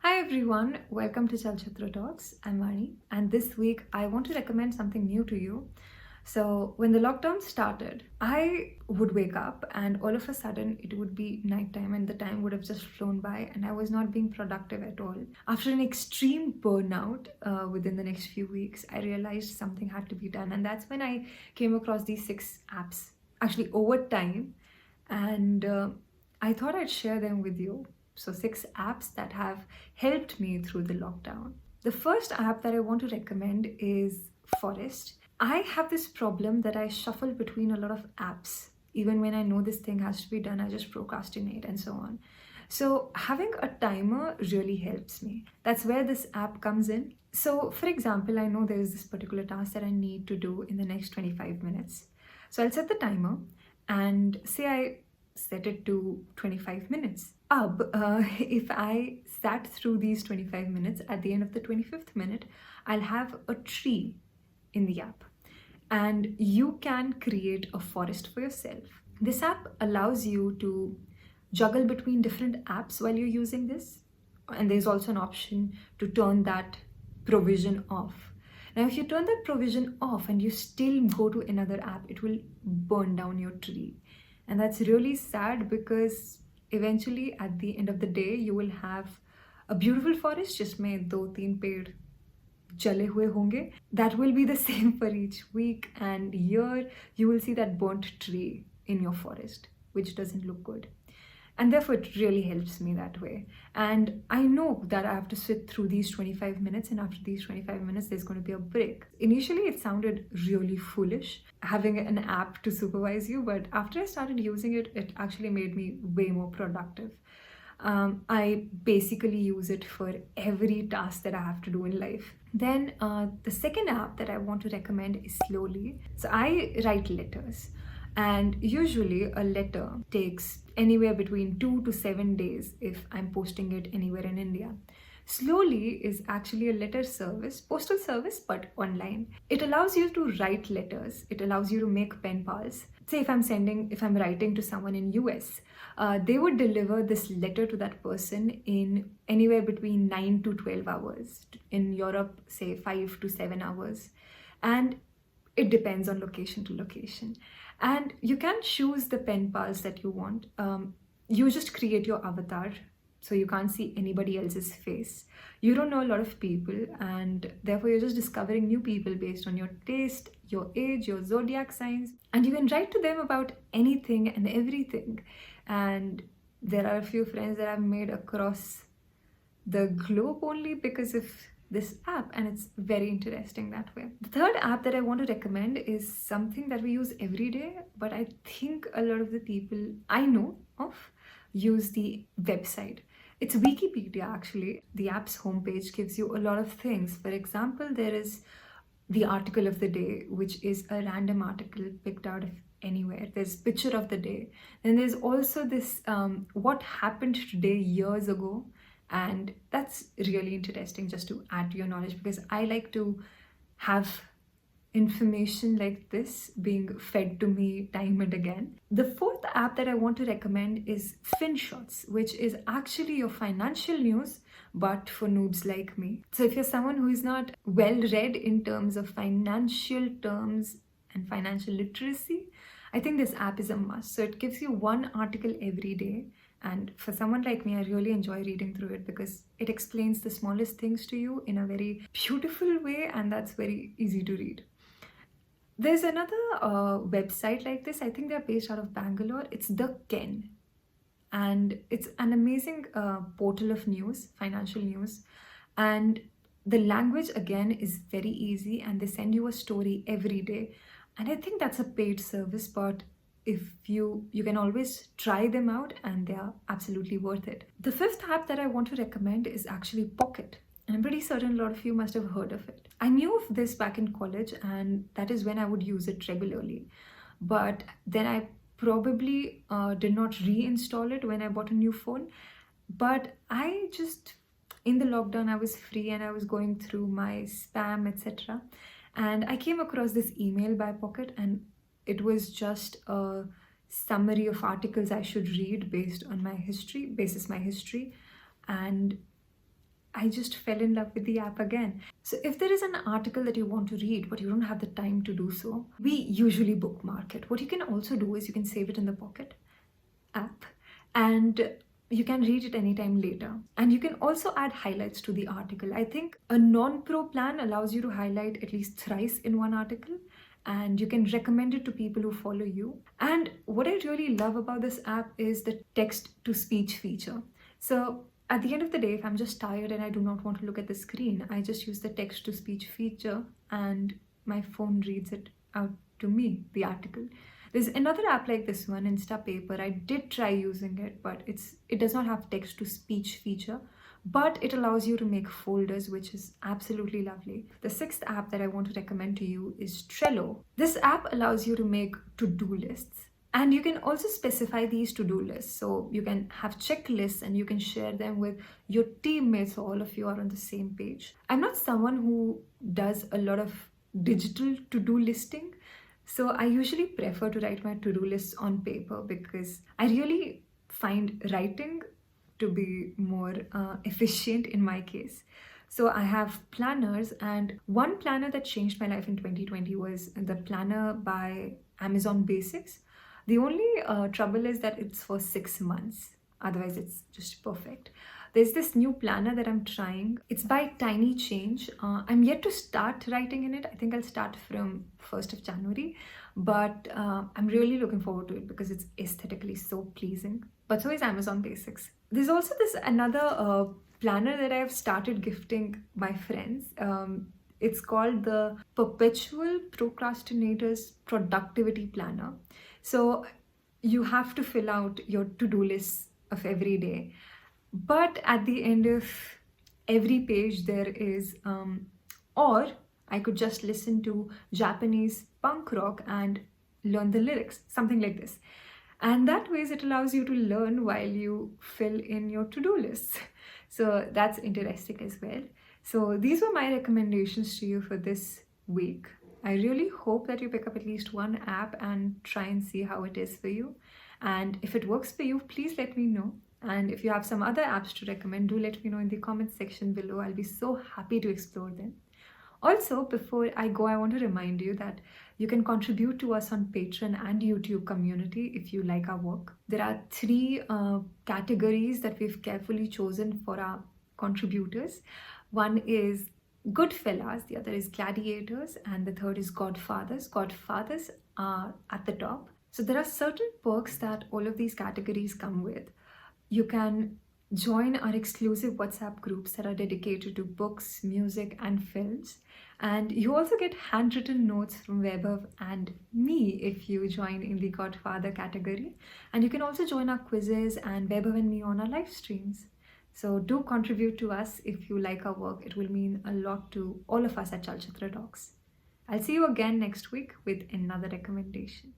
Hi everyone, welcome to Chalchitra Talks. I'm Vaani, and this week I want to recommend something new to you. So, when the lockdown started, I would wake up and all of a sudden it would be nighttime and the time would have just flown by and I was not being productive at all. After an extreme burnout within the next few weeks, I realized something had to be done, and that's when I came across these 6 apps actually over time, and I thought I'd share them with you. So, 6 apps that have helped me through the lockdown. The first app that I want to recommend is Forest. I have this problem that I shuffle between a lot of apps. Even when I know this thing has to be done, I just procrastinate and so on. So, having a timer really helps me. That's where this app comes in. So, for example, I know there is this particular task that I need to do in the next 25 minutes. So, I'll set the timer and say I set it to 25 minutes. If I sat through these 25 minutes, at the end of the 25th minute, I'll have a tree in the app. And you can create a forest for yourself. This app allows you to juggle between different apps while you're using this. And there's also an option to turn that provision off. Now, if you turn that provision off and you still go to another app, it will burn down your tree. And that's really sad because eventually at the end of the day, you will have a beautiful forest जिसमें 2-3 पेड़ जले हुए होंगे. That will be the same for each week, and year you will see that burnt tree in your forest, which doesn't look good. And therefore it really helps me that way. And I know that I have to sit through these 25 minutes, and after these 25 minutes there's going to be a break. Initially it sounded really foolish having an app to supervise you, but after I started using it, it actually made me way more productive. I basically use it for every task that I have to do in life. Then the second app that I want to recommend is Slowly. So I write letters, and usually a letter takes anywhere between 2 to 7 days if I'm posting it anywhere in India. Slowly is actually a letter service, postal service, but online. It allows you to write letters. It allows you to make pen pals. Say if I'm writing to someone in US, they would deliver this letter to that person in anywhere between 9 to 12 hours. In Europe, say 5 to 7 hours. And it depends on location to location. And you can choose the pen pals that you want. You just create your avatar, so you can't see anybody else's face. You don't know a lot of people, and therefore you're just discovering new people based on your taste, your age, your zodiac signs. And you can write to them about anything and everything. And there are a few friends that I've made across the globe only because of this app, and it's very interesting that way. The third app that I want to recommend is something that we use every day, but I think a lot of the people I know of use the website. It's Wikipedia actually. The app's homepage gives you a lot of things. For example, there is the article of the day, which is a random article picked out of anywhere. There's picture of the day. Then there's also this what happened today years ago. And that's really interesting just to add to your knowledge, because I like to have information like this being fed to me time and again. The fourth app that I want to recommend is Finshots, which is actually your financial news, but for noobs like me. So if you're someone who is not well read in terms of financial terms and financial literacy, I think this app is a must. So it gives you one article every day. And for someone like me, I really enjoy reading through it because it explains the smallest things to you in a very beautiful way, and that's very easy to read. There's another website like this. I think they're based out of Bangalore. It's The Ken. And it's an amazing portal of news, financial news. And the language, again, is very easy, and they send you a story every day. And I think that's a paid service, but if you can always try them out, and they are absolutely worth it. The fifth app that I want to recommend is actually Pocket. And I'm pretty certain a lot of you must have heard of it. I knew of this back in college, and that is when I would use it regularly. But then I probably did not reinstall it when I bought a new phone. But I just, in the lockdown, I was free and I was going through my spam, etc. And I came across this email by Pocket, and it was just a summary of articles I should read based on my history, and I just fell in love with the app again. So if there is an article that you want to read but you don't have the time to do so, we usually bookmark it. What you can also do is you can save it in the Pocket app and you can read it anytime later. And you can also add highlights to the article. I think a non-pro plan allows you to highlight at least thrice in one article, and you can recommend it to people who follow you. And what I really love about this app is the text to speech feature. So at the end of the day, if I'm just tired and I do not want to look at the screen, I just use the text to speech feature and my phone reads it out to me, the article. There's another app like this one, Instapaper. I did try using it, but it does not have text to speech feature, but it allows you to make folders, which is absolutely lovely. The sixth app that I want to recommend to you is Trello. This app allows you to make to-do lists. And you can also specify these to-do lists. So you can have checklists and you can share them with your teammates so all of you are on the same page. I'm not someone who does a lot of digital to-do listing. So I usually prefer to write my to-do lists on paper because I really find writing to be more efficient in my case. So I have planners, and one planner that changed my life in 2020 was the planner by Amazon Basics. The only trouble is that it's for 6 months. Otherwise, it's just perfect. There's this new planner that I'm trying. It's by Tiny Change. I'm yet to start writing in it. I think I'll start from 1st of January. But I'm really looking forward to it because it's aesthetically so pleasing. But so is Amazon Basics. There's also this another planner that I've started gifting my friends. It's called the Perpetual Procrastinator's Productivity Planner. So you have to fill out your to-do lists of every day. But at the end of every page there is, or I could just listen to Japanese punk rock and learn the lyrics, something like this. And that ways it allows you to learn while you fill in your to-do lists. So that's interesting as well. So these were my recommendations to you for this week. I really hope that you pick up at least one app and try and see how it is for you. And if it works for you, please let me know. And if you have some other apps to recommend, do let me know in the comment section below. I'll be so happy to explore them. Also, before I go, I want to remind you that you can contribute to us on Patreon and YouTube community if you like our work. There are 3 categories that we've carefully chosen for our contributors. One is Goodfellas, the other is Gladiators, and the third is Godfathers. Godfathers are at the top. So there are certain perks that all of these categories come with. You can join our exclusive WhatsApp groups that are dedicated to books, music, and films. And you also get handwritten notes from Vaibhav and me if you join in the Godfather category. And you can also join our quizzes and Vaibhav and me on our live streams. So do contribute to us if you like our work. It will mean a lot to all of us at Chalchitra Talks. I'll see you again next week with another recommendation.